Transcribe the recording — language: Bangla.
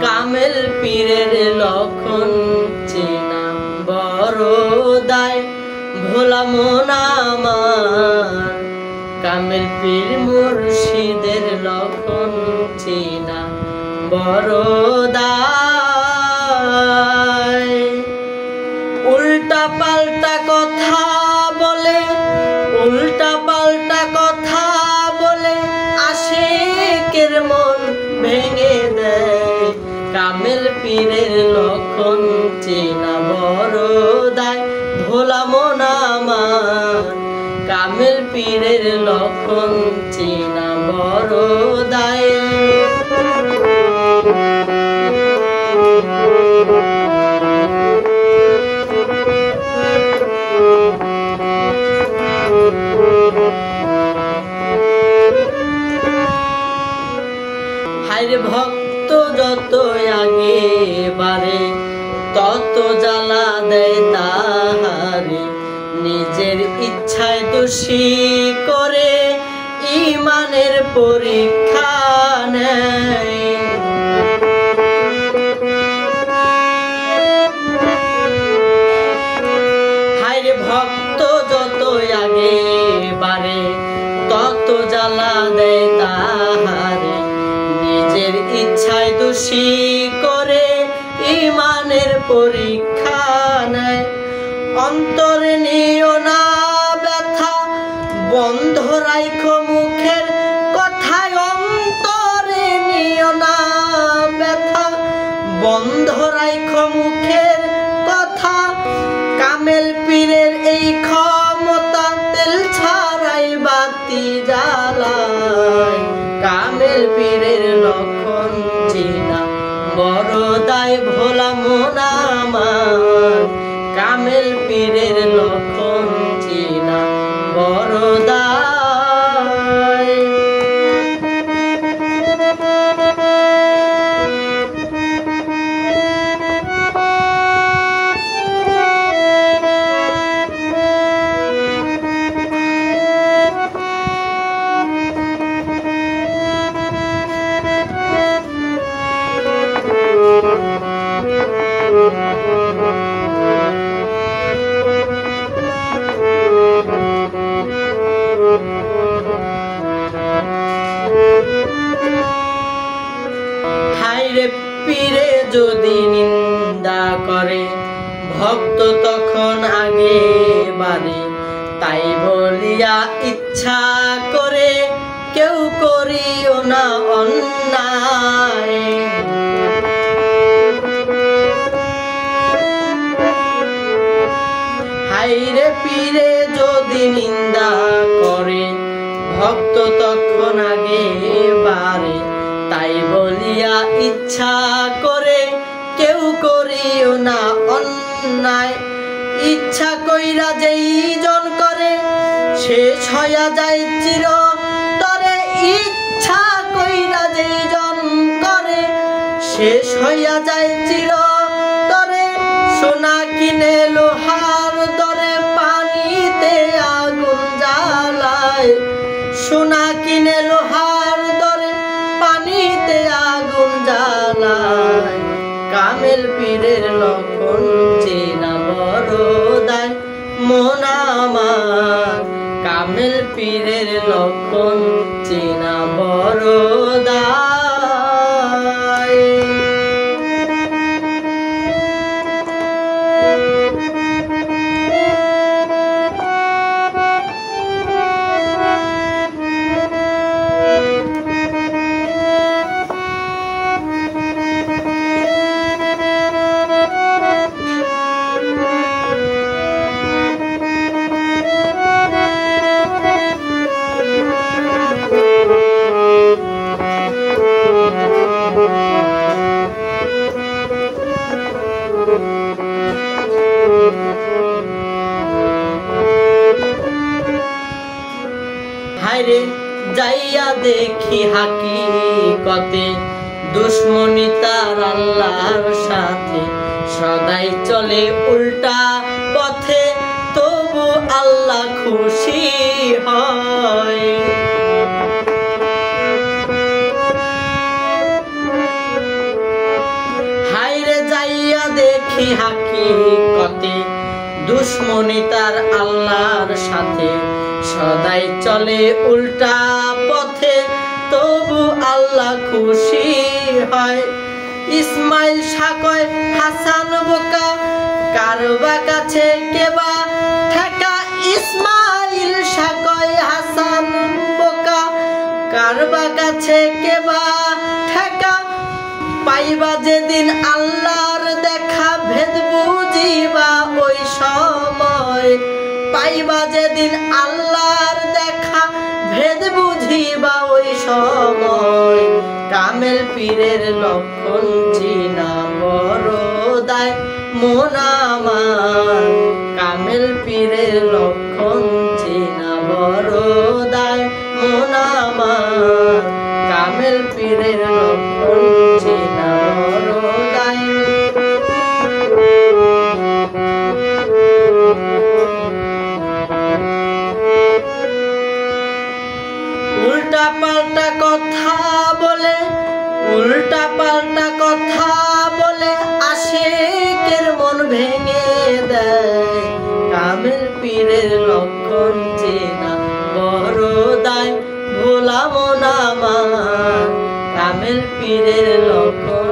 কামেল পীরের লক্ষণ চেনা বড় দায়, ভোলা মন আমার কামেল পীর মুর্শিদের লক্ষণ চেনা বড় দায়। উল্টা পাল্টা কথা বলে, উল্টা পাল্টা কথা বলে আশিকের মন ভেঙে দেয়, কামেল পীরের লক্ষণ চেনা বড় দায়, ভোলা মন আমার কামেল পীরের লক্ষণ চেনা বড় দায়। হায়রে ভক্ত যত আগে বাড়ে তত জ্বালা দেয় তাহারে, নিজের ইচ্ছায় দোষী করে ঈমানের পরীক্ষা নেয়। হায়রে ভক্ত যত আগে বাড়ে তত জ্বালা দেয় তাহারে, নিজের ইচ্ছায় দোষী করে ঈমানের পরীক্ষা নেয়। অন্তরে নিও না ব্যথা, বন্ধ রাইখো মুখের কথায়, অন্তরে নিও না ব্যথা, বন্ধ রাইখো মুখের কথা। কামেল পীরের এই ক্ষমতা তেল ছাড়াই বাতি জ্বালায়, কামেল পীরের লক্ষণ চেনা বড় দায়, ভোলা মন আমার কামেল পীরের লক্ষণ চেনা বড় দায়। হায়রে পীরে যদি নিন্দা করে ভক্ত তখন আগে বাড়ে, তাই বলিয়া ইচ্ছা করে কেউ করিও না অন্যায়। হায়রে পীরে যদি নিন্দা করে ভক্ত তখন আগে বাড়ে, তাই বলিয়া ইচ্ছা করে কেউ করিও না অন্যায়। ইচ্ছা কইরা যেই জন করে শেষ হইয়া যায় চিরতরে, ইচ্ছা কইরা যেই জন করে শেষ হইয়া যায় চিরতরে। সোনা কিনে লোহার দরে পানিতে আগুন জ্বালায়, সোনা কিনে লোহার দরে পানিতে আগুন জ্বালায়, কামেল পীরের লক্ষণ চেনা বড় দায়, মন আমার কামেল পীরের লক্ষণ চেনা বড় দায়। হায়রে যাইয়া দেখি হাকিকতে দুশ্মনী তার আল্লাহর সাথে, সদাই চলে উল্টা পথে তবু আল্লাহ খুশি হয়। দেখি হাকিকতে দুশ্মনী তার আল্লাহর সাথে সদাই চলে উল্টা পথে তবু আল্লাহ খুশি হয়। ইসমাইল সাকয় হাসান বোকা কারবা কাছে কেবা ঠেকা। ইসমাইল সাকয় হাসান বোকা কারবা কাছে কেবা ঠেকা। পাইবা যেদিন আল্লাহর দেখা ভেদ বুঝিবা ওই সময়। পাইবা যেদিন আল্লাহর দেখা ভেদ বুঝিবা ওই সময়। কামেল পীরের লক্ষণ চিনা বড় দায় মন আমার। কামেল পীরের লক্ষণ চিনা বড় দায় মন আমার। কামেল পীরের লক্ষণ চিনা বড় দায়। উল্টা পাল্টা কথা বলে উল্টা পাল্টা কথা বলে আশিকের মন ভেঙে দেয়। কামেল পীরের লক্ষণ চেনা বড় দায় ভোলা মন আমার। কামেল পীরের লক্ষণ